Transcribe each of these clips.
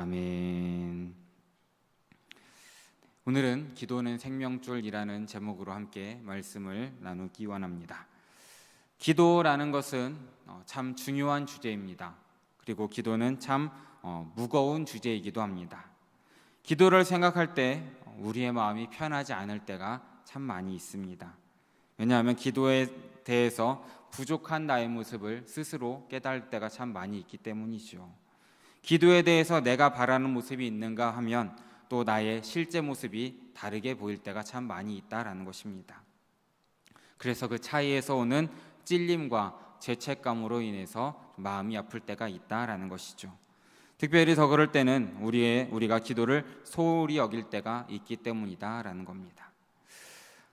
아멘. 오늘은 기도는 생명줄이라는 제목으로 함께 말씀을 나누기 원합니다. 기도라는 것은 참 중요한 주제입니다. 그리고 기도는 참 무거운 주제이기도 합니다. 기도를 생각할 때 우리의 마음이 편하지 않을 때가 참 많이 있습니다. 왜냐하면 기도에 대해서 부족한 나의 모습을 스스로 깨달을 때가 참 많이 있기 때문이죠. 기도에 대해서 내가 바라는 모습이 있는가 하면 또 나의 실제 모습이 다르게 보일 때가 참 많이 있다라는 것입니다. 그래서 그 차이에서 오는 찔림과 죄책감으로 인해서 마음이 아플 때가 있다라는 것이죠. 특별히 더 그럴 때는 우리가 기도를 소홀히 여길 때가 있기 때문이다라는 겁니다.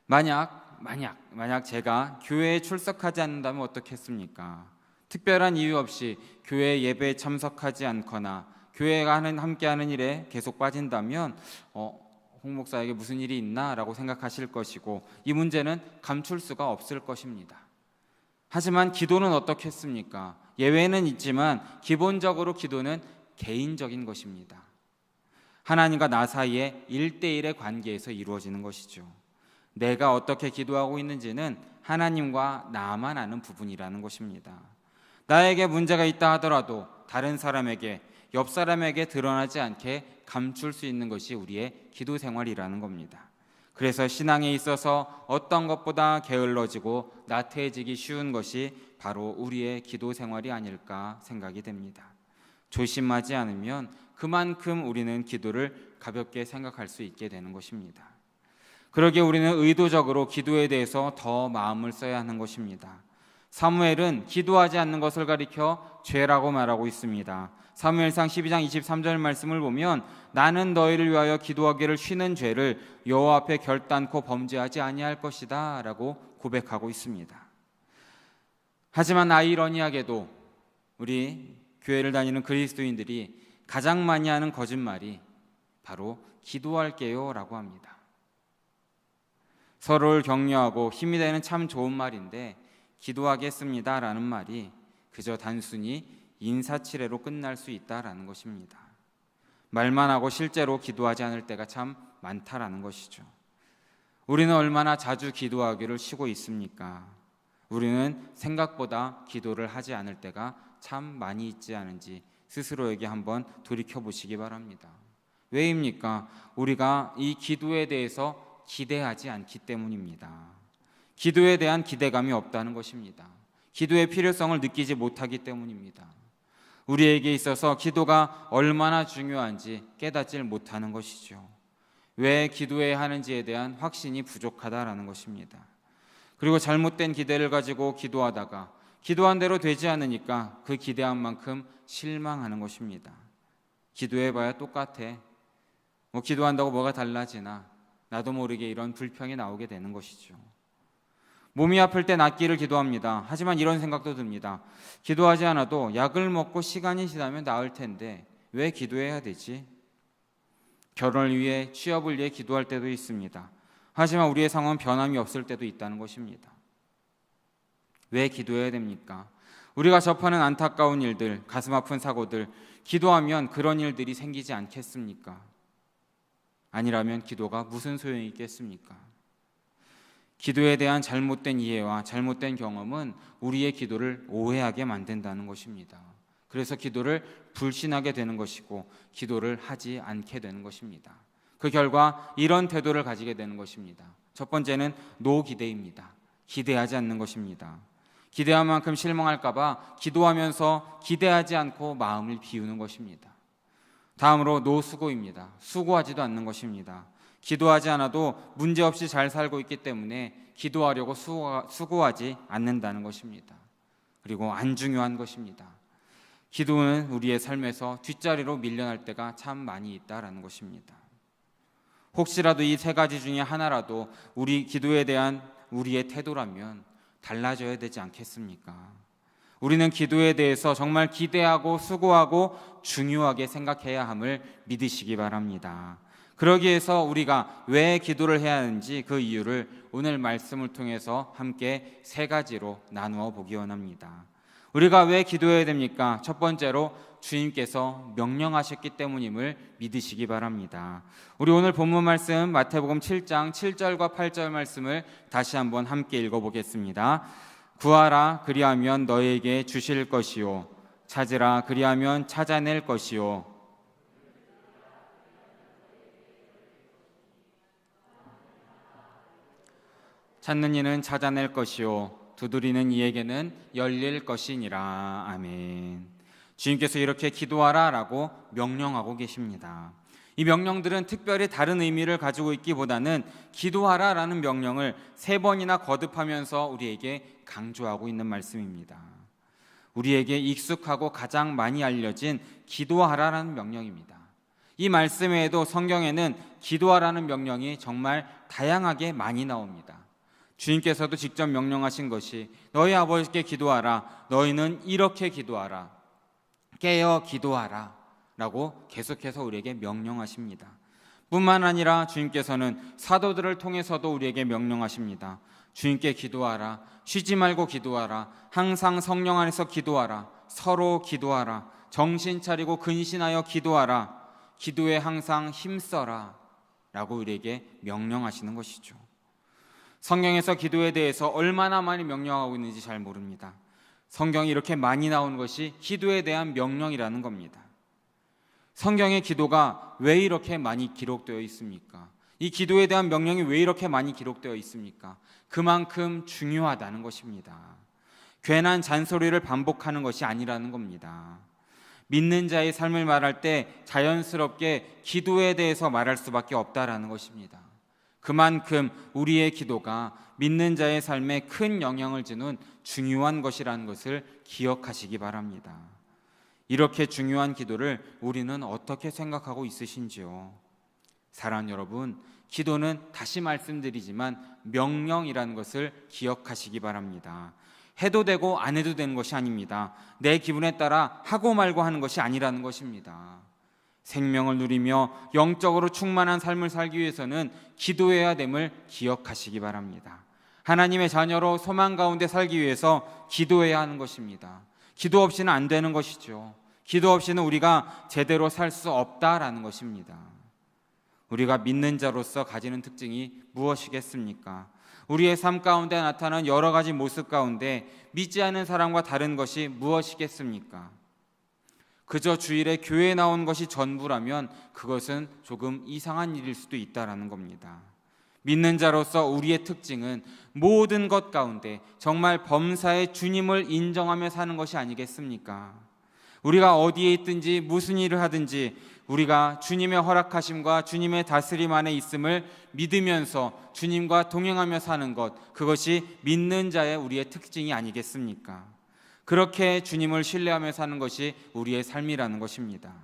만약 제가 교회에 출석하지 않는다면 어떻겠습니까? 특별한 이유 없이 교회 예배에 참석하지 않거나 교회가 함께하는 일에 계속 빠진다면 홍 목사에게 무슨 일이 있나? 라고 생각하실 것이고 이 문제는 감출 수가 없을 것입니다. 하지만 기도는 어떻겠습니까? 예외는 있지만 기본적으로 기도는 개인적인 것입니다. 하나님과 나 사이의 1대1의 관계에서 이루어지는 것이죠. 내가 어떻게 기도하고 있는지는 하나님과 나만 아는 부분이라는 것입니다. 나에게 문제가 있다 하더라도 다른 사람에게, 옆 사람에게 드러나지 않게 감출 수 있는 것이 우리의 기도 생활이라는 겁니다. 그래서 신앙에 있어서 어떤 것보다 게을러지고 나태해지기 쉬운 것이 바로 우리의 기도 생활이 아닐까 생각이 됩니다. 조심하지 않으면 그만큼 우리는 기도를 가볍게 생각할 수 있게 되는 것입니다. 그러기에 우리는 의도적으로 기도에 대해서 더 마음을 써야 하는 것입니다. 사무엘은 기도하지 않는 것을 가리켜 죄라고 말하고 있습니다. 사무엘상 12장 23절 말씀을 보면 나는 너희를 위하여 기도하기를 쉬는 죄를 여호와 앞에 결단코 범죄하지 아니할 것이다 라고 고백하고 있습니다. 하지만 아이러니하게도 우리 교회를 다니는 그리스도인들이 가장 많이 하는 거짓말이 바로 기도할게요 라고 합니다. 서로를 격려하고 힘이 되는 참 좋은 말인데 기도하겠습니다 라는 말이 그저 단순히 인사치레로 끝날 수 있다라는 것입니다. 말만 하고 실제로 기도하지 않을 때가 참 많다라는 것이죠. 우리는 얼마나 자주 기도하기를 쉬고 있습니까? 우리는 생각보다 기도를 하지 않을 때가 참 많이 있지 않은지 스스로에게 한번 돌이켜보시기 바랍니다. 왜입니까? 우리가 이 기도에 대해서 기대하지 않기 때문입니다. 기도에 대한 기대감이 없다는 것입니다. 기도의 필요성을 느끼지 못하기 때문입니다. 우리에게 있어서 기도가 얼마나 중요한지 깨닫질 못하는 것이죠. 왜 기도해야 하는지에 대한 확신이 부족하다라는 것입니다. 그리고 잘못된 기대를 가지고 기도하다가 기도한 대로 되지 않으니까 그 기대한 만큼 실망하는 것입니다. 기도해봐야 똑같아. 기도한다고 뭐가 달라지나. 나도 모르게 이런 불평이 나오게 되는 것이죠. 몸이 아플 때 낫기를 기도합니다. 하지만 이런 생각도 듭니다. 기도하지 않아도 약을 먹고 시간이 지나면 나을 텐데 왜 기도해야 되지? 결혼을 위해, 취업을 위해 기도할 때도 있습니다. 하지만 우리의 상황은 변함이 없을 때도 있다는 것입니다. 왜 기도해야 됩니까? 우리가 접하는 안타까운 일들, 가슴 아픈 사고들, 기도하면 그런 일들이 생기지 않겠습니까? 아니라면 기도가 무슨 소용이 있겠습니까? 기도에 대한 잘못된 이해와 잘못된 경험은 우리의 기도를 오해하게 만든다는 것입니다. 그래서 기도를 불신하게 되는 것이고 기도를 하지 않게 되는 것입니다. 그 결과 이런 태도를 가지게 되는 것입니다. 첫 번째는 노기대입니다. 기대하지 않는 것입니다. 기대한 만큼 실망할까 봐 기도하면서 기대하지 않고 마음을 비우는 것입니다. 다음으로 노수고입니다. 수고하지도 않는 것입니다. 기도하지 않아도 문제없이 잘 살고 있기 때문에 기도하려고 수고하지 않는다는 것입니다. 그리고 안 중요한 것입니다. 기도는 우리의 삶에서 뒷자리로 밀려날 때가 참 많이 있다라는 것입니다. 혹시라도 이 세 가지 중에 하나라도 우리 기도에 대한 우리의 태도라면 달라져야 되지 않겠습니까? 우리는 기도에 대해서 정말 기대하고 수고하고 중요하게 생각해야 함을 믿으시기 바랍니다. 그러기 위해서 우리가 왜 기도를 해야 하는지 그 이유를 오늘 말씀을 통해서 함께 세 가지로 나누어 보기 원합니다. 우리가 왜 기도해야 됩니까? 첫 번째로 주님께서 명령하셨기 때문임을 믿으시기 바랍니다. 우리 오늘 본문 말씀 마태복음 7장 7절과 8절 말씀을 다시 한번 함께 읽어보겠습니다. 구하라 그리하면 너에게 주실 것이요 찾으라 그리하면 찾아낼 것이요 찾는 이는 찾아낼 것이요 두드리는 이에게는 열릴 것이니라. 아멘. 주님께서 이렇게 기도하라 라고 명령하고 계십니다. 이 명령들은 특별히 다른 의미를 가지고 있기보다는 기도하라 라는 명령을 3번이나 거듭하면서 우리에게 강조하고 있는 말씀입니다. 우리에게 익숙하고 가장 많이 알려진 기도하라라는 명령입니다. 이 말씀 외에도 성경에는 기도하라는 명령이 정말 다양하게 많이 나옵니다. 주님께서도 직접 명령하신 것이 너희 아버지께 기도하라, 너희는 이렇게 기도하라, 깨어 기도하라 라고 계속해서 우리에게 명령하십니다. 뿐만 아니라 주님께서는 사도들을 통해서도 우리에게 명령하십니다. 주님께 기도하라, 쉬지 말고 기도하라, 항상 성령 안에서 기도하라, 서로 기도하라, 정신 차리고 근신하여 기도하라, 기도에 항상 힘써라 라고 우리에게 명령하시는 것이죠. 성경에서 기도에 대해서 얼마나 많이 명령하고 있는지 잘 모릅니다. 성경이 이렇게 많이 나오는 것이 기도에 대한 명령이라는 겁니다. 성경의 기도가 왜 이렇게 많이 기록되어 있습니까? 이 기도에 대한 명령이 왜 이렇게 많이 기록되어 있습니까? 그만큼 중요하다는 것입니다. 괜한 잔소리를 반복하는 것이 아니라는 겁니다. 믿는 자의 삶을 말할 때 자연스럽게 기도에 대해서 말할 수밖에 없다라는 것입니다. 그만큼 우리의 기도가 믿는 자의 삶에 큰 영향을 주는 중요한 것이라는 것을 기억하시기 바랍니다. 이렇게 중요한 기도를 우리는 어떻게 생각하고 있으신지요? 사랑하는 여러분, 기도는 다시 말씀드리지만 명령이라는 것을 기억하시기 바랍니다. 해도 되고 안 해도 되는 것이 아닙니다. 내 기분에 따라 하고 말고 하는 것이 아니라는 것입니다. 생명을 누리며 영적으로 충만한 삶을 살기 위해서는 기도해야 됨을 기억하시기 바랍니다. 하나님의 자녀로 소망 가운데 살기 위해서 기도해야 하는 것입니다. 기도 없이는 안 되는 것이죠. 기도 없이는 우리가 제대로 살 수 없다라는 것입니다. 우리가 믿는 자로서 가지는 특징이 무엇이겠습니까? 우리의 삶 가운데 나타나는 여러 가지 모습 가운데 믿지 않는 사람과 다른 것이 무엇이겠습니까? 그저 주일에 교회에 나온 것이 전부라면 그것은 조금 이상한 일일 수도 있다라는 겁니다. 믿는 자로서 우리의 특징은 모든 것 가운데 정말 범사의 주님을 인정하며 사는 것이 아니겠습니까? 우리가 어디에 있든지 무슨 일을 하든지 우리가 주님의 허락하심과 주님의 다스림 안에 있음을 믿으면서 주님과 동행하며 사는 것, 그것이 믿는 자의 우리의 특징이 아니겠습니까? 그렇게 주님을 신뢰하며 사는 것이 우리의 삶이라는 것입니다.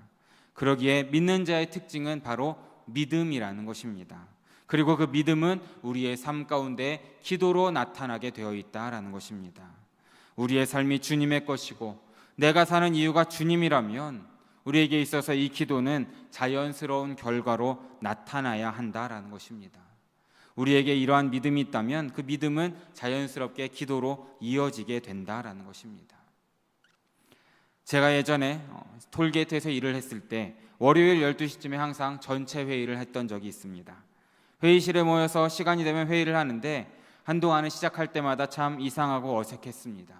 그러기에 믿는 자의 특징은 바로 믿음이라는 것입니다. 그리고 그 믿음은 우리의 삶 가운데 기도로 나타나게 되어 있다라는 것입니다. 우리의 삶이 주님의 것이고 내가 사는 이유가 주님이라면 우리에게 있어서 이 기도는 자연스러운 결과로 나타나야 한다라는 것입니다. 우리에게 이러한 믿음이 있다면 그 믿음은 자연스럽게 기도로 이어지게 된다라는 것입니다. 제가 예전에 톨게이트에서 일을 했을 때 월요일 12시쯤에 항상 전체 회의를 했던 적이 있습니다. 회의실에 모여서 시간이 되면 회의를 하는데 한동안은 시작할 때마다 참 이상하고 어색했습니다.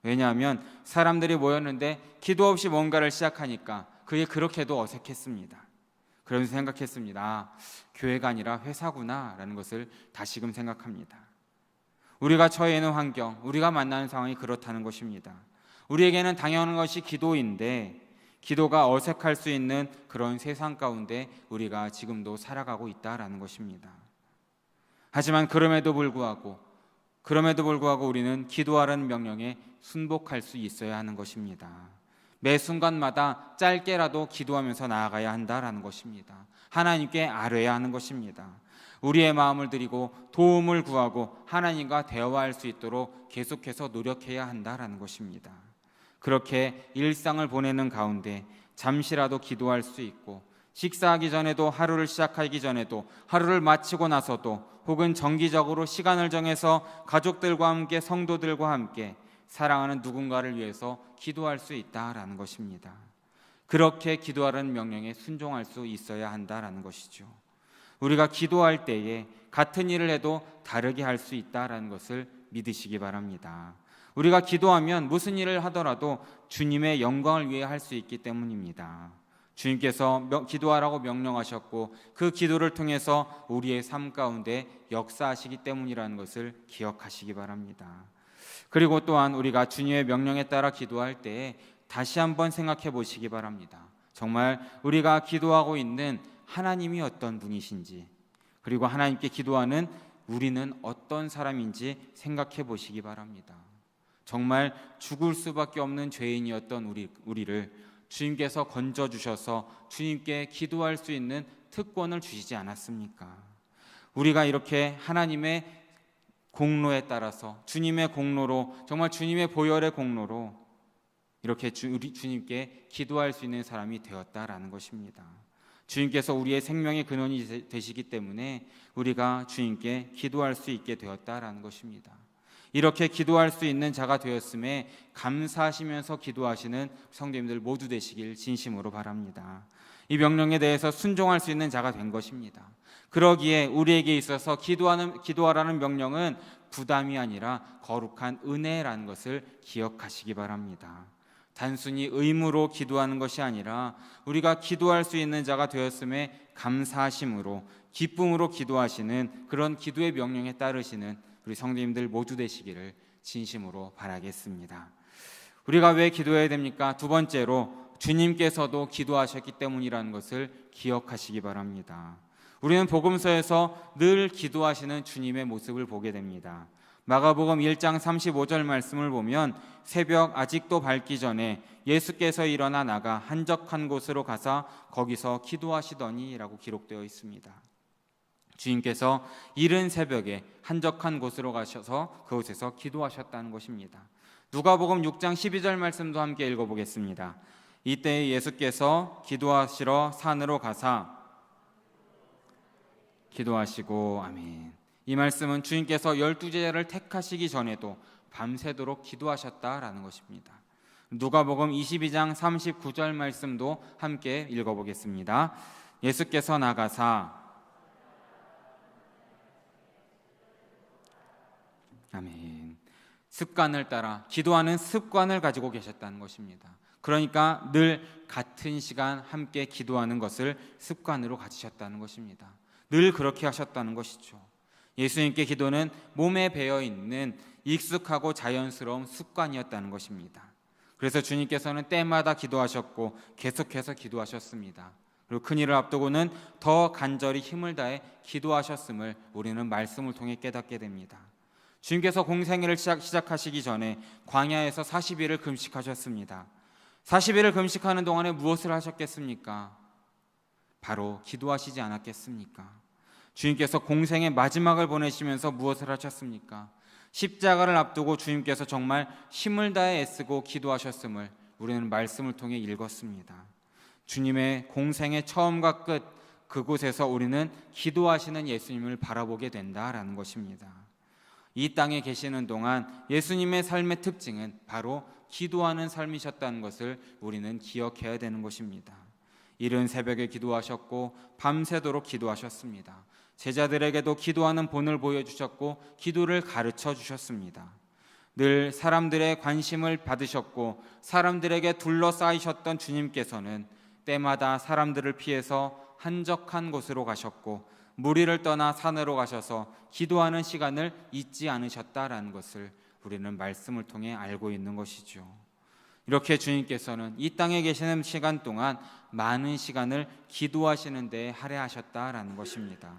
왜냐하면 사람들이 모였는데 기도 없이 뭔가를 시작하니까 그게 그렇게도 어색했습니다. 그러면서 생각했습니다. 아, 교회가 아니라 회사구나 라는 것을 다시금 생각합니다. 우리가 처해 있는 환경, 우리가 만나는 상황이 그렇다는 것입니다. 우리에게는 당연한 것이 기도인데 기도가 어색할 수 있는 그런 세상 가운데 우리가 지금도 살아가고 있다라는 것입니다. 하지만 그럼에도 불구하고 우리는 기도하라는 명령에 순복할 수 있어야 하는 것입니다. 매 순간마다 짧게라도 기도하면서 나아가야 한다라는 것입니다. 하나님께 아뢰야 하는 것입니다. 우리의 마음을 드리고 도움을 구하고 하나님과 대화할 수 있도록 계속해서 노력해야 한다라는 것입니다. 그렇게 일상을 보내는 가운데 잠시라도 기도할 수 있고 식사하기 전에도 하루를 시작하기 전에도 하루를 마치고 나서도 혹은 정기적으로 시간을 정해서 가족들과 함께 성도들과 함께 사랑하는 누군가를 위해서 기도할 수 있다라는 것입니다. 그렇게 기도하라는 명령에 순종할 수 있어야 한다라는 것이죠. 우리가 기도할 때에 같은 일을 해도 다르게 할 수 있다라는 것을 믿으시기 바랍니다. 우리가 기도하면 무슨 일을 하더라도 주님의 영광을 위해 할 수 있기 때문입니다. 주님께서 기도하라고 명령하셨고 그 기도를 통해서 우리의 삶 가운데 역사하시기 때문이라는 것을 기억하시기 바랍니다. 그리고 또한 우리가 주님의 명령에 따라 기도할 때 다시 한번 생각해 보시기 바랍니다. 정말 우리가 기도하고 있는 하나님이 어떤 분이신지, 그리고 하나님께 기도하는 우리는 어떤 사람인지 생각해 보시기 바랍니다. 정말 죽을 수밖에 없는 죄인이었던 우리를 주님께서 건져주셔서 주님께 기도할 수 있는 특권을 주시지 않았습니까? 우리가 이렇게 하나님의 공로에 따라서, 주님의 공로로, 정말 주님의 보혈의 공로로 이렇게 우리 주님께 기도할 수 있는 사람이 되었다라는 것입니다. 주님께서 우리의 생명의 근원이 되시기 때문에 우리가 주님께 기도할 수 있게 되었다라는 것입니다. 이렇게 기도할 수 있는 자가 되었음에 감사하시면서 기도하시는 성도님들 모두 되시길 진심으로 바랍니다. 이 명령에 대해서 순종할 수 있는 자가 된 것입니다. 그러기에 우리에게 있어서 기도하라는 명령은 부담이 아니라 거룩한 은혜라는 것을 기억하시기 바랍니다. 단순히 의무로 기도하는 것이 아니라 우리가 기도할 수 있는 자가 되었음에 감사하심으로, 기쁨으로 기도하시는 그런 기도의 명령에 따르시는 우리 성도님들 모두 되시기를 진심으로 바라겠습니다. 우리가 왜 기도해야 됩니까? 두 번째로 주님께서도 기도하셨기 때문이라는 것을 기억하시기 바랍니다. 우리는 복음서에서 늘 기도하시는 주님의 모습을 보게 됩니다. 마가복음 1장 35절 말씀을 보면 새벽 아직도 밝기 전에 예수께서 일어나 나가 한적한 곳으로 가사 거기서 기도하시더니 라고 기록되어 있습니다. 주님께서 이른 새벽에 한적한 곳으로 가셔서 그곳에서 기도하셨다는 것입니다. 누가복음 6장 12절 말씀도 함께 읽어보겠습니다. 이때 예수께서 기도하시러 산으로 가사 기도하시고 아멘. 이 말씀은 주님께서 12제자를 택하시기 전에도 밤새도록 기도하셨다라는 것입니다. 누가복음 22장 39절 말씀도 함께 읽어보겠습니다. 예수께서 나가사 아멘. 습관을 따라 기도하는 습관을 가지고 계셨다는 것입니다. 그러니까 늘 같은 시간 함께 기도하는 것을 습관으로 가지셨다는 것입니다. 늘 그렇게 하셨다는 것이죠. 예수님께 기도는 몸에 배어 있는 익숙하고 자연스러운 습관이었다는 것입니다. 그래서 주님께서는 때마다 기도하셨고 계속해서 기도하셨습니다. 그리고 큰일을 앞두고는 더 간절히 힘을 다해 기도하셨음을 우리는 말씀을 통해 깨닫게 됩니다. 주님께서 공생애를 시작하시기 전에 광야에서 40일을 금식하셨습니다. 40일을 금식하는 동안에 무엇을 하셨겠습니까? 바로 기도하시지 않았겠습니까? 주님께서 공생의 마지막을 보내시면서 무엇을 하셨습니까? 십자가를 앞두고 주님께서 정말 힘을 다해 애쓰고 기도하셨음을 우리는 말씀을 통해 읽었습니다. 주님의 공생의 처음과 끝, 그곳에서 우리는 기도하시는 예수님을 바라보게 된다라는 것입니다. 이 땅에 계시는 동안 예수님의 삶의 특징은 바로 기도하는 삶이셨다는 것을 우리는 기억해야 되는 것입니다. 이른 새벽에 기도하셨고 밤새도록 기도하셨습니다. 제자들에게도 기도하는 본을 보여주셨고 기도를 가르쳐 주셨습니다. 늘 사람들의 관심을 받으셨고 사람들에게 둘러싸이셨던 주님께서는 때마다 사람들을 피해서 한적한 곳으로 가셨고 무리를 떠나 산으로 가셔서 기도하는 시간을 잊지 않으셨다라는 것을 우리는 말씀을 통해 알고 있는 것이죠. 이렇게 주님께서는 이 땅에 계시는 시간 동안 많은 시간을 기도하시는 데에 할애하셨다라는 것입니다.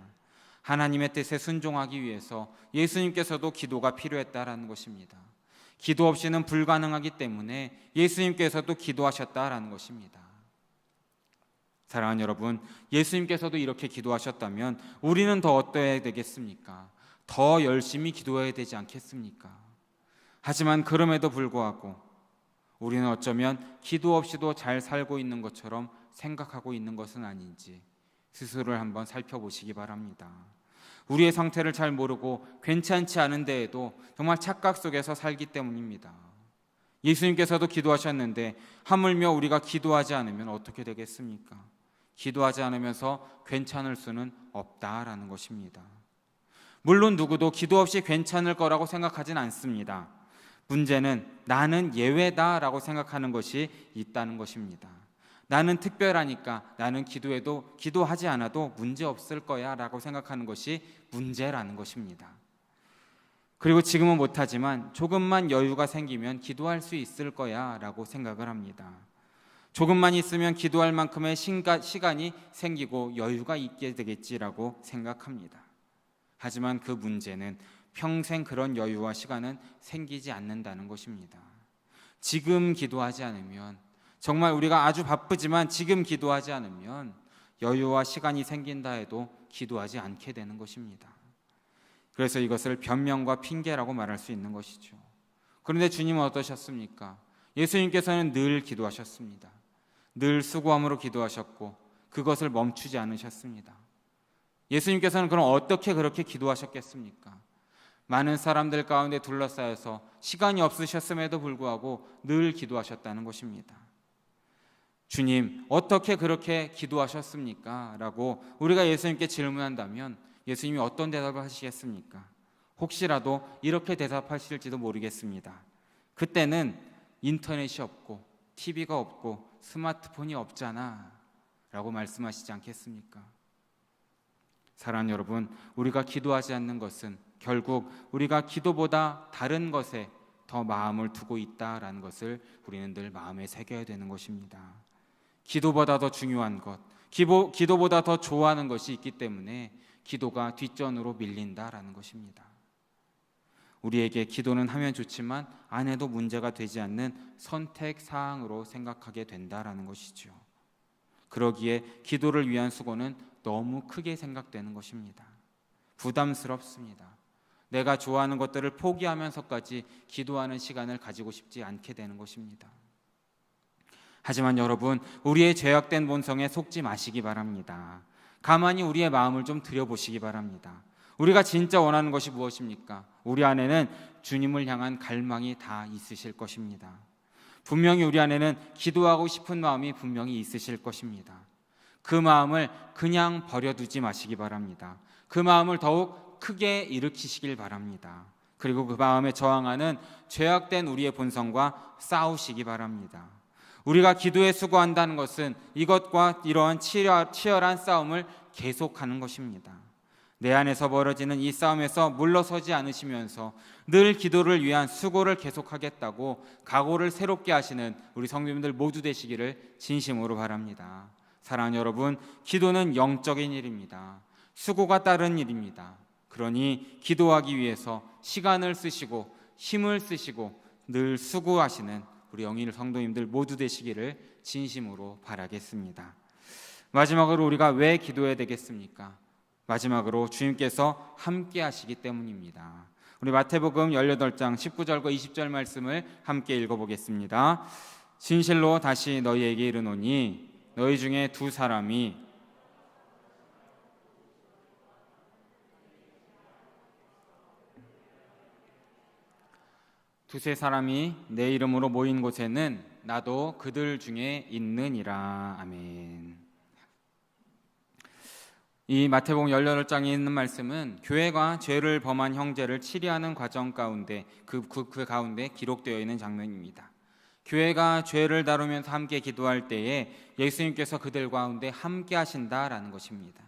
하나님의 뜻에 순종하기 위해서 예수님께서도 기도가 필요했다라는 것입니다. 기도 없이는 불가능하기 때문에 예수님께서도 기도하셨다라는 것입니다. 사랑하는 여러분, 예수님께서도 이렇게 기도하셨다면 우리는 더 어떠해야 되겠습니까? 더 열심히 기도해야 되지 않겠습니까? 하지만 그럼에도 불구하고 우리는 어쩌면 기도 없이도 잘 살고 있는 것처럼 생각하고 있는 것은 아닌지 스스로를 한번 살펴보시기 바랍니다. 우리의 상태를 잘 모르고 괜찮지 않은 데에도 정말 착각 속에서 살기 때문입니다. 예수님께서도 기도하셨는데 하물며 우리가 기도하지 않으면 어떻게 되겠습니까? 기도하지 않으면서 괜찮을 수는 없다라는 것입니다. 물론 누구도 기도 없이 괜찮을 거라고 생각하진 않습니다. 문제는 나는 예외다라고 생각하는 것이 있다는 것입니다. 나는 특별하니까 나는 기도하지 않아도 문제 없을 거야 라고 생각하는 것이 문제라는 것입니다. 그리고 지금은 못하지만 조금만 여유가 생기면 기도할 수 있을 거야 라고 생각을 합니다. 조금만 있으면 기도할 만큼의 시간이 생기고 여유가 있게 되겠지라고 생각합니다. 하지만 그 문제는 평생 그런 여유와 시간은 생기지 않는다는 것입니다. 지금 기도하지 않으면, 정말 우리가 아주 바쁘지만 지금 기도하지 않으면 여유와 시간이 생긴다 해도 기도하지 않게 되는 것입니다. 그래서 이것을 변명과 핑계라고 말할 수 있는 것이죠. 그런데 주님은 어떠셨습니까? 예수님께서는 늘 기도하셨습니다. 늘 수고함으로 기도하셨고 그것을 멈추지 않으셨습니다. 예수님께서는 그럼 어떻게 그렇게 기도하셨겠습니까? 많은 사람들 가운데 둘러싸여서 시간이 없으셨음에도 불구하고 늘 기도하셨다는 것입니다. 주님, 어떻게 그렇게 기도하셨습니까? 라고 우리가 예수님께 질문한다면 예수님이 어떤 대답을 하시겠습니까? 혹시라도 이렇게 대답하실지도 모르겠습니다. 그때는 인터넷이 없고 TV가 없고 스마트폰이 없잖아 라고 말씀하시지 않겠습니까? 사랑하는 여러분, 우리가 기도하지 않는 것은 결국 우리가 기도보다 다른 것에 더 마음을 두고 있다라는 것을 우리는 늘 마음에 새겨야 되는 것입니다. 기도보다 더 중요한 것, 기도보다 더 좋아하는 것이 있기 때문에 기도가 뒷전으로 밀린다라는 것입니다. 우리에게 기도는 하면 좋지만 안 해도 문제가 되지 않는 선택 사항으로 생각하게 된다라는 것이죠. 그러기에 기도를 위한 수고는 너무 크게 생각되는 것입니다. 부담스럽습니다. 내가 좋아하는 것들을 포기하면서까지 기도하는 시간을 가지고 싶지 않게 되는 것입니다. 하지만 여러분, 우리의 죄악된 본성에 속지 마시기 바랍니다. 가만히 우리의 마음을 좀 들여보시기 바랍니다. 우리가 진짜 원하는 것이 무엇입니까? 우리 안에는 주님을 향한 갈망이 다 있으실 것입니다. 분명히 우리 안에는 기도하고 싶은 마음이 분명히 있으실 것입니다. 그 마음을 그냥 버려두지 마시기 바랍니다. 그 마음을 더욱 크게 일으키시길 바랍니다. 그리고 그 마음에 저항하는 죄악된 우리의 본성과 싸우시기 바랍니다. 우리가 기도에 수고한다는 것은 이것과 이러한 치열한 싸움을 계속하는 것입니다. 내 안에서 벌어지는 이 싸움에서 물러서지 않으시면서 늘 기도를 위한 수고를 계속하겠다고 각오를 새롭게 하시는 우리 성도님들 모두 되시기를 진심으로 바랍니다. 사랑하는 여러분, 기도는 영적인 일입니다. 수고가 따른 일입니다. 그러니 기도하기 위해서 시간을 쓰시고 힘을 쓰시고 늘 수고하시는 우리 영일 성도님들 모두 되시기를 진심으로 바라겠습니다. 마지막으로 우리가 왜 기도해야 되겠습니까? 마지막으로 주님께서 함께 하시기 때문입니다. 우리 마태복음 18장 19절과 20절 말씀을 함께 읽어보겠습니다. 진실로 다시 너희에게 이르노니 너희 중에 두 사람이 두세 사람이 내 이름으로 모인 곳에는 나도 그들 중에 있느니라. 아멘. 이 마태복음 18장에 있는 말씀은 교회가 죄를 범한 형제를 치리하는 과정 가운데 그 가운데 기록되어 있는 장면입니다. 교회가 죄를 다루면서 함께 기도할 때에 예수님께서 그들 가운데 함께 하신다라는 것입니다.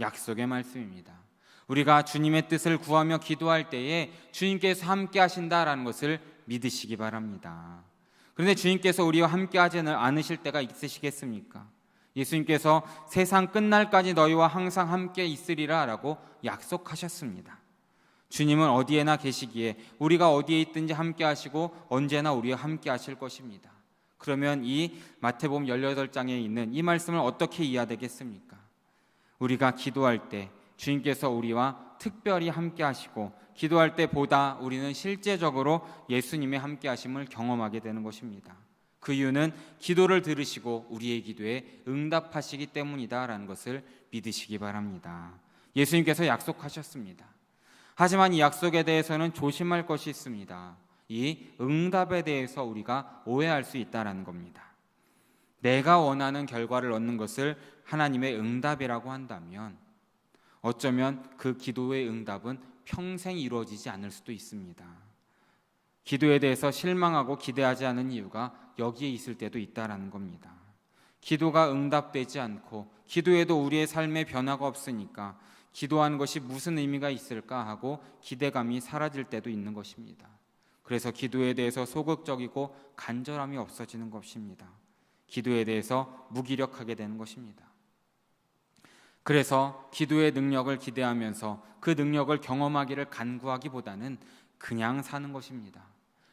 약속의 말씀입니다. 우리가 주님의 뜻을 구하며 기도할 때에 주님께서 함께 하신다라는 것을 믿으시기 바랍니다. 그런데 주님께서 우리와 함께 하지 않으실 때가 있으시겠습니까? 예수님께서 세상 끝날까지 너희와 항상 함께 있으리라 라고 약속하셨습니다. 주님은 어디에나 계시기에 우리가 어디에 있든지 함께 하시고 언제나 우리와 함께 하실 것입니다. 그러면 이 마태복음 18장에 있는 이 말씀을 어떻게 이해해야 되겠습니까? 우리가 기도할 때 주님께서 우리와 특별히 함께 하시고 기도할 때보다 우리는 실제적으로 예수님의 함께 하심을 경험하게 되는 것입니다. 그 이유는 기도를 들으시고 우리의 기도에 응답하시기 때문이다라는 것을 믿으시기 바랍니다. 예수님께서 약속하셨습니다. 하지만 이 약속에 대해서는 조심할 것이 있습니다. 이 응답에 대해서 우리가 오해할 수 있다는 겁니다. 내가 원하는 결과를 얻는 것을 하나님의 응답이라고 한다면 어쩌면 그 기도의 응답은 평생 이루어지지 않을 수도 있습니다. 기도에 대해서 실망하고 기대하지 않은 이유가 여기에 있을 때도 있다는 겁니다. 기도가 응답되지 않고 기도에도 우리의 삶에 변화가 없으니까 기도하는 것이 무슨 의미가 있을까 하고 기대감이 사라질 때도 있는 것입니다. 그래서 기도에 대해서 소극적이고 간절함이 없어지는 것입니다. 기도에 대해서 무기력하게 되는 것입니다. 그래서 기도의 능력을 기대하면서 그 능력을 경험하기를 간구하기보다는 그냥 사는 것입니다.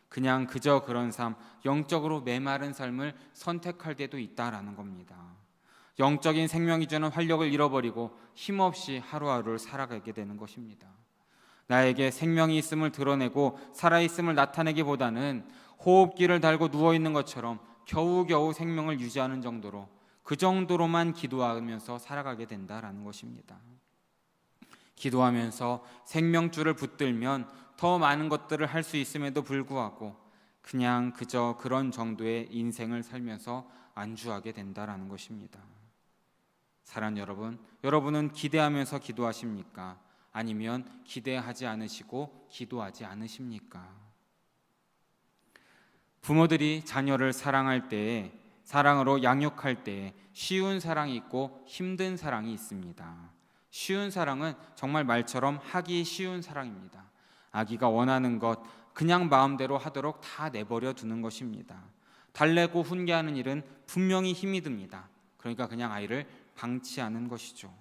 그냥 그저 그런 삶, 영적으로 메마른 삶을 선택할 때도 있다라는 겁니다. 영적인 생명이 주는 활력을 잃어버리고 힘없이 하루하루를 살아가게 되는 것입니다. 나에게 생명이 있음을 드러내고 살아있음을 나타내기보다는 호흡기를 달고 누워있는 것처럼 겨우겨우 생명을 유지하는 정도로 그 정도로만 기도하면서 살아가게 된다라는 것입니다. 기도하면서 생명줄을 붙들면 더 많은 것들을 할 수 있음에도 불구하고 그냥 그저 그런 정도의 인생을 살면서 안주하게 된다라는 것입니다. 사랑하는 여러분, 여러분은 기대하면서 기도하십니까? 아니면 기대하지 않으시고 기도하지 않으십니까? 부모들이 자녀를 사랑할 때에, 사랑으로 양육할 때에 쉬운 사랑이 있고 힘든 사랑이 있습니다. 쉬운 사랑은 정말 말처럼 하기 쉬운 사랑입니다. 아기가 원하는 것 그냥 마음대로 하도록 다 내버려 두는 것입니다. 달래고 훈계하는 일은 분명히 힘이 듭니다. 그러니까 그냥 아이를 방치하는 것이죠.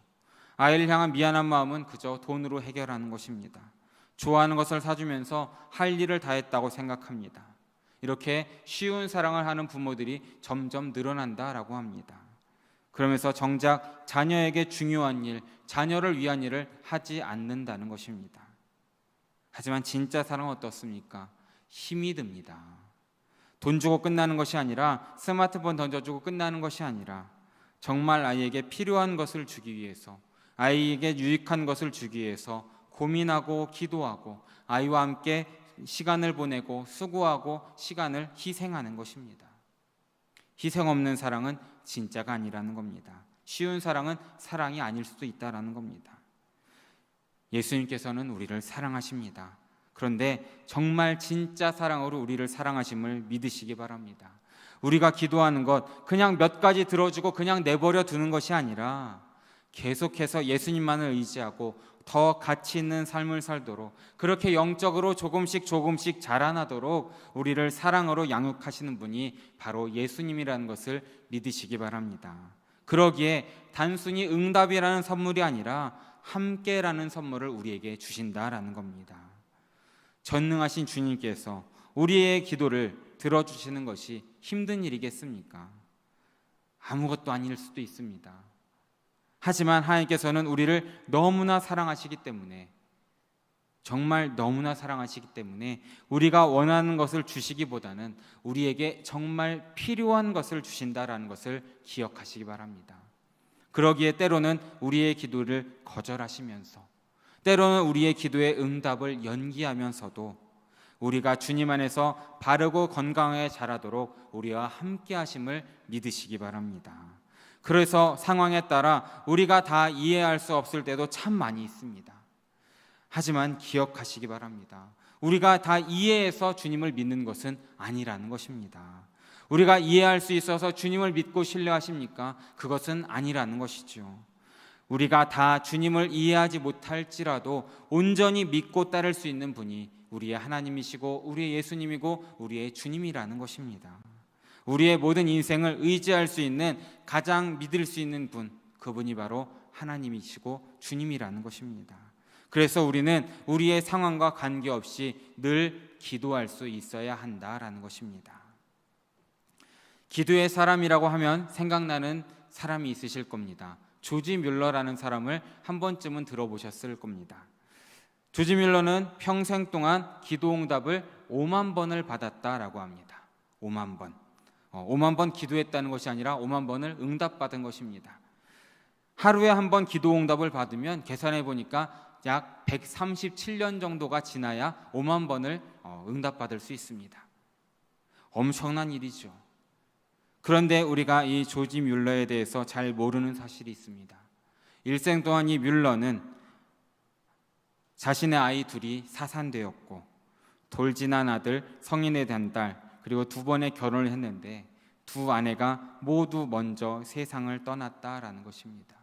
아이를 향한 미안한 마음은 그저 돈으로 해결하는 것입니다. 좋아하는 것을 사주면서 할 일을 다 했다고 생각합니다. 이렇게 쉬운 사랑을 하는 부모들이 점점 늘어난다라고 합니다. 그러면서 정작 자녀에게 중요한 일, 자녀를 위한 일을 하지 않는다는 것입니다. 하지만 진짜 사랑은 어떻습니까? 힘이 듭니다. 돈 주고 끝나는 것이 아니라, 스마트폰 던져주고 끝나는 것이 아니라 정말 아이에게 필요한 것을 주기 위해서, 아이에게 유익한 것을 주기 위해서 고민하고 기도하고 아이와 함께 시간을 보내고 수고하고 시간을 희생하는 것입니다. 희생 없는 사랑은 진짜가 아니라는 겁니다. 쉬운 사랑은 사랑이 아닐 수도 있다는 겁니다. 예수님께서는 우리를 사랑하십니다. 그런데 정말 진짜 사랑으로 우리를 사랑하심을 믿으시기 바랍니다. 우리가 기도하는 것 그냥 몇 가지 들어주고 그냥 내버려 두는 것이 아니라 계속해서 예수님만을 의지하고 더 가치 있는 삶을 살도록, 그렇게 영적으로 조금씩 자라나도록 우리를 사랑으로 양육하시는 분이 바로 예수님이라는 것을 믿으시기 바랍니다. 그러기에 단순히 응답이라는 선물이 아니라 함께라는 선물을 우리에게 주신다라는 겁니다. 전능하신 주님께서 우리의 기도를 들어주시는 것이 힘든 일이겠습니까? 아무것도 아닐 수도 있습니다. 하지만 하나님께서는 우리를 너무나 사랑하시기 때문에, 정말 너무나 사랑하시기 때문에 우리가 원하는 것을 주시기보다는 우리에게 정말 필요한 것을 주신다라는 것을 기억하시기 바랍니다. 그러기에 때로는 우리의 기도를 거절하시면서, 때로는 우리의 기도의 응답을 연기하면서도 우리가 주님 안에서 바르고 건강하게 자라도록 우리와 함께 하심을 믿으시기 바랍니다. 그래서 상황에 따라 우리가 다 이해할 수 없을 때도 참 많이 있습니다. 하지만 기억하시기 바랍니다. 우리가 다 이해해서 주님을 믿는 것은 아니라는 것입니다. 우리가 이해할 수 있어서 주님을 믿고 신뢰하십니까? 그것은 아니라는 것이죠. 우리가 다 주님을 이해하지 못할지라도 온전히 믿고 따를 수 있는 분이 우리의 하나님이시고 우리의 예수님이고 우리의 주님이라는 것입니다. 우리의 모든 인생을 의지할 수 있는, 가장 믿을 수 있는 분, 그분이 바로 하나님이시고 주님이라는 것입니다. 그래서 우리는 우리의 상황과 관계없이 늘 기도할 수 있어야 한다라는 것입니다. 기도의 사람이라고 하면 생각나는 사람이 있으실 겁니다. 조지 뮬러라는 사람을 한 번쯤은 들어보셨을 겁니다. 조지 뮬러는 평생 동안 기도 응답을 5만 번을 받았다라고 합니다. 5만 번. 5만 번 기도했다는 것이 아니라 5만 번을 응답받은 것입니다. 하루에 한 번 기도 응답을 받으면 계산해 보니까 약 137년 정도가 지나야 5만 번을 응답받을 수 있습니다. 엄청난 일이죠. 그런데 우리가 이 조지 뮬러에 대해서 잘 모르는 사실이 있습니다. 일생 동안 이 뮬러는 자신의 아이 둘이 사산되었고 돌진한 아들, 성인에 대한 딸, 그리고 2번의 결혼을 했는데 두 아내가 모두 먼저 세상을 떠났다라는 것입니다.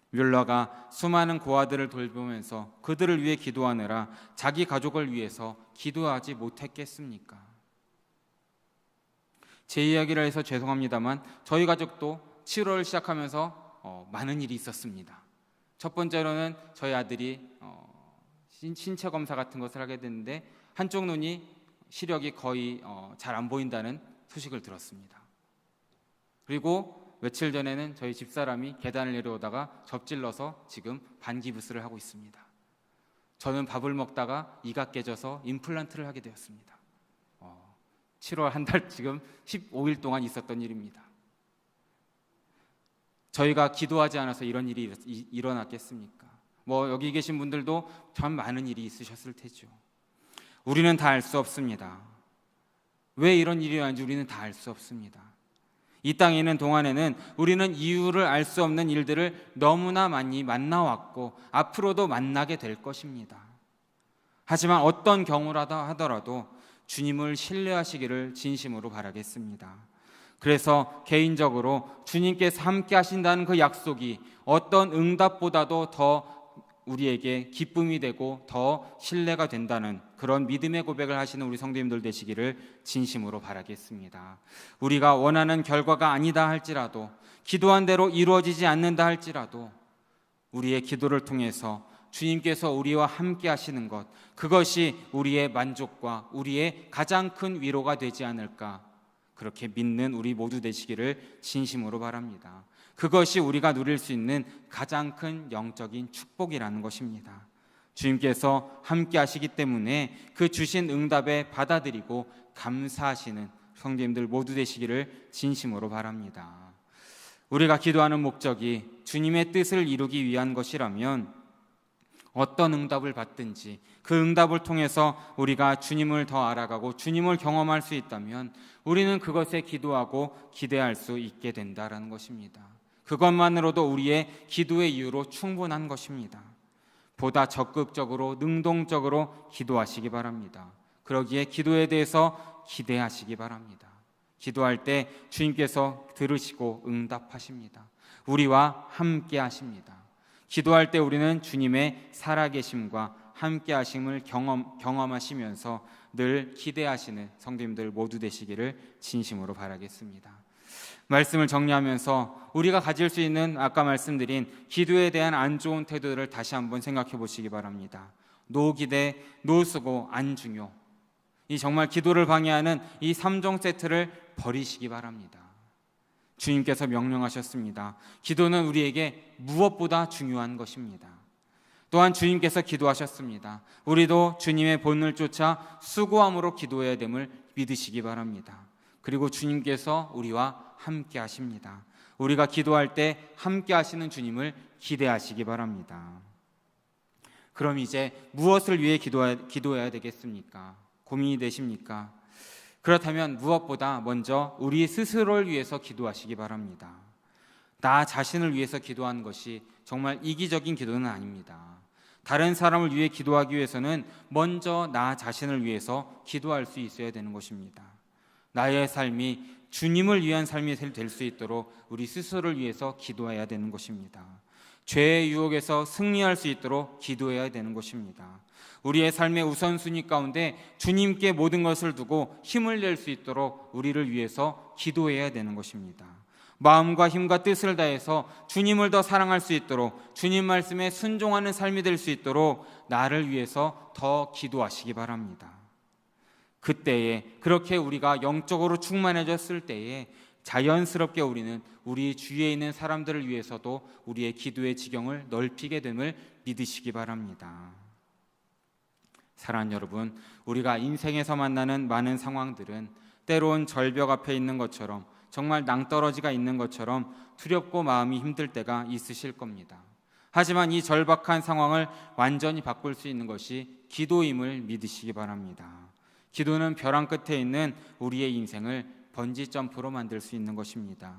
뮬러가 수많은 고아들을 돌보면서 그들을 위해 기도하느라 자기 가족을 위해서 기도하지 못했겠습니까? 제 이야기를 해서 죄송합니다만 저희 가족도 7월을 시작하면서 많은 일이 있었습니다. 첫 번째로는 저희 아들이 신체 검사 같은 것을 하게 됐는데 한쪽 눈이 시력이 거의 잘 안 보인다는 소식을 들었습니다. 그리고 며칠 전에는 저희 집사람이 계단을 내려오다가 접질러서 지금 반기부스를 하고 있습니다. 저는 밥을 먹다가 이가 깨져서 임플란트를 하게 되었습니다. 7월 한 달 지금 15일 동안 있었던 일입니다. 저희가 기도하지 않아서 이런 일이 일어났겠습니까? 여기 계신 분들도 참 많은 일이 있으셨을 테죠. 우리는 다 알 수 없습니다. 왜 이런 일이 일어나는지 우리는 다 알 수 없습니다. 이 땅에 있는 동안에는 우리는 이유를 알 수 없는 일들을 너무나 많이 만나왔고 앞으로도 만나게 될 것입니다. 하지만 어떤 경우라도 하더라도 주님을 신뢰하시기를 진심으로 바라겠습니다. 그래서 개인적으로 주님께서 함께 하신다는 그 약속이 어떤 응답보다도 더 우리에게 기쁨이 되고 더 신뢰가 된다는 그런 믿음의 고백을 하시는 우리 성도님들 되시기를 진심으로 바라겠습니다. 우리가 원하는 결과가 아니다 할지라도, 기도한 대로 이루어지지 않는다 할지라도 우리의 기도를 통해서 주님께서 우리와 함께 하시는 것, 그것이 우리의 만족과 우리의 가장 큰 위로가 되지 않을까, 그렇게 믿는 우리 모두 되시기를 진심으로 바랍니다. 그것이 우리가 누릴 수 있는 가장 큰 영적인 축복이라는 것입니다. 주님께서 함께 하시기 때문에 그 주신 응답에 받아들이고 감사하시는 성도님들 모두 되시기를 진심으로 바랍니다. 우리가 기도하는 목적이 주님의 뜻을 이루기 위한 것이라면 어떤 응답을 받든지 그 응답을 통해서 우리가 주님을 더 알아가고 주님을 경험할 수 있다면 우리는 그것에 기도하고 기대할 수 있게 된다는 것입니다. 그것만으로도 우리의 기도의 이유로 충분한 것입니다. 보다 적극적으로 능동적으로 기도하시기 바랍니다. 그러기에 기도에 대해서 기대하시기 바랍니다. 기도할 때 주님께서 들으시고 응답하십니다. 우리와 함께 하십니다. 기도할 때 우리는 주님의 살아계심과 함께 하심을 경험하시면서 늘 기대하시는 성도님들 모두 되시기를 진심으로 바라겠습니다. 말씀을 정리하면서 우리가 가질 수 있는 아까 말씀드린 기도에 대한 안 좋은 태도들을 다시 한번 생각해 보시기 바랍니다. 노기대, 노수고, 안중요, 이 정말 기도를 방해하는 이 3종 세트를 버리시기 바랍니다. 주님께서 명령하셨습니다. 기도는 우리에게 무엇보다 중요한 것입니다. 또한 주님께서 기도하셨습니다. 우리도 주님의 본을 쫓아 수고함으로 기도해야 됨을 믿으시기 바랍니다. 그리고 주님께서 우리와 함께 하십니다. 우리가 기도할 때 함께 하시는 주님을 기대하시기 바랍니다. 그럼 이제 무엇을 위해 기도해야 되겠습니까? 고민이 되십니까? 그렇다면 무엇보다 먼저 우리 스스로를 위해서 기도하시기 바랍니다. 나 자신을 위해서 기도하는 것이 정말 이기적인 기도는 아닙니다. 다른 사람을 위해 기도하기 위해서는 먼저 나 자신을 위해서 기도할 수 있어야 되는 것입니다. 나의 삶이 주님을 위한 삶이 될 수 있도록 우리 스스로를 위해서 기도해야 되는 것입니다. 죄의 유혹에서 승리할 수 있도록 기도해야 되는 것입니다. 우리의 삶의 우선순위 가운데 주님께 모든 것을 두고 힘을 낼 수 있도록 우리를 위해서 기도해야 되는 것입니다. 마음과 힘과 뜻을 다해서 주님을 더 사랑할 수 있도록 주님 말씀에 순종하는 삶이 될 수 있도록 나를 위해서 더 기도하시기 바랍니다. 그때에 그렇게 우리가 영적으로 충만해졌을 때에 자연스럽게 우리는 우리 주위에 있는 사람들을 위해서도 우리의 기도의 지경을 넓히게 됨을 믿으시기 바랍니다. 사랑하는 여러분, 우리가 인생에서 만나는 많은 상황들은 때론 절벽 앞에 있는 것처럼, 정말 낭떠러지가 있는 것처럼 두렵고 마음이 힘들 때가 있으실 겁니다. 하지만 이 절박한 상황을 완전히 바꿀 수 있는 것이 기도임을 믿으시기 바랍니다. 기도는 벼랑 끝에 있는 우리의 인생을 번지점프로 만들 수 있는 것입니다.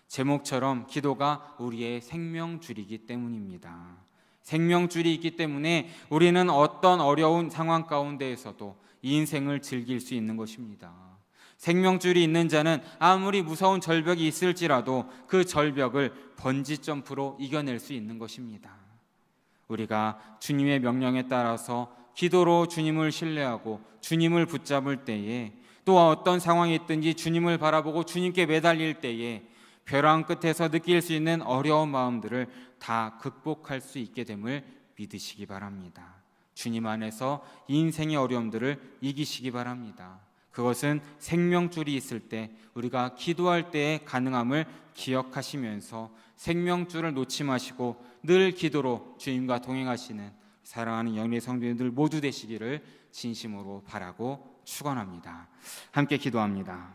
제목처럼 기도가 우리의 생명줄이기 때문입니다. 생명줄이 있기 때문에 우리는 어떤 어려운 상황 가운데에서도 이 인생을 즐길 수 있는 것입니다. 생명줄이 있는 자는 아무리 무서운 절벽이 있을지라도 그 절벽을 번지점프로 이겨낼 수 있는 것입니다. 우리가 주님의 명령에 따라서 기도로 주님을 신뢰하고 주님을 붙잡을 때에, 또 어떤 상황이 있든지 주님을 바라보고 주님께 매달릴 때에 벼랑 끝에서 느낄 수 있는 어려운 마음들을 다 극복할 수 있게 됨을 믿으시기 바랍니다. 주님 안에서 인생의 어려움들을 이기시기 바랍니다. 그것은 생명줄이 있을 때 우리가 기도할 때의 가능함을 기억하시면서 생명줄을 놓지 마시고 늘 기도로 주님과 동행하시는 사랑하는 영의 성도님들 모두 되시기를 진심으로 바라고 축원합니다. 함께 기도합니다.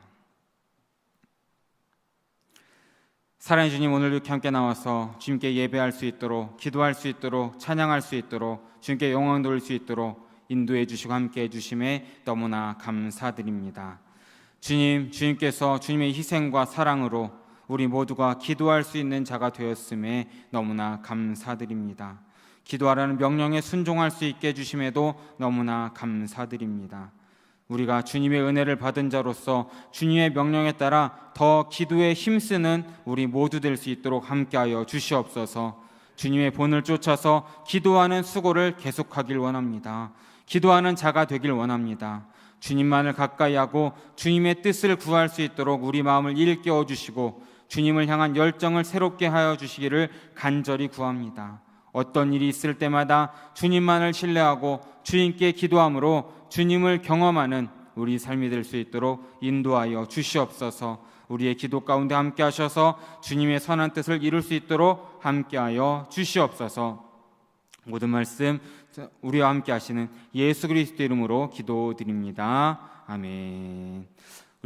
사랑의 주님, 오늘 이렇게 함께 나와서 주님께 예배할 수 있도록, 기도할 수 있도록, 찬양할 수 있도록, 주님께 영광 돌릴 수 있도록 인도해 주시고 함께 해주심에 너무나 감사드립니다. 주님께서 주님의 희생과 사랑으로 우리 모두가 기도할 수 있는 자가 되었음에 너무나 감사드립니다. 기도하라는 명령에 순종할 수 있게 해주심에도 너무나 감사드립니다. 우리가 주님의 은혜를 받은 자로서 주님의 명령에 따라 더 기도에 힘쓰는 우리 모두 될 수 있도록 함께하여 주시옵소서. 주님의 본을 쫓아서 기도하는 수고를 계속하길 원합니다. 기도하는 자가 되길 원합니다. 주님만을 가까이 하고 주님의 뜻을 구할 수 있도록 우리 마음을 일깨워 주시고 주님을 향한 열정을 새롭게 하여 주시기를 간절히 구합니다. 어떤 일이 있을 때마다 주님만을 신뢰하고 주님께 기도함으로 주님을 경험하는 우리 삶이 될 수 있도록 인도하여 주시옵소서. 우리의 기도 가운데 함께 하셔서 주님의 선한 뜻을 이룰 수 있도록 함께하여 주시옵소서. 모든 말씀 우리와 함께 하시는 예수 그리스도 이름으로 기도드립니다. 아멘.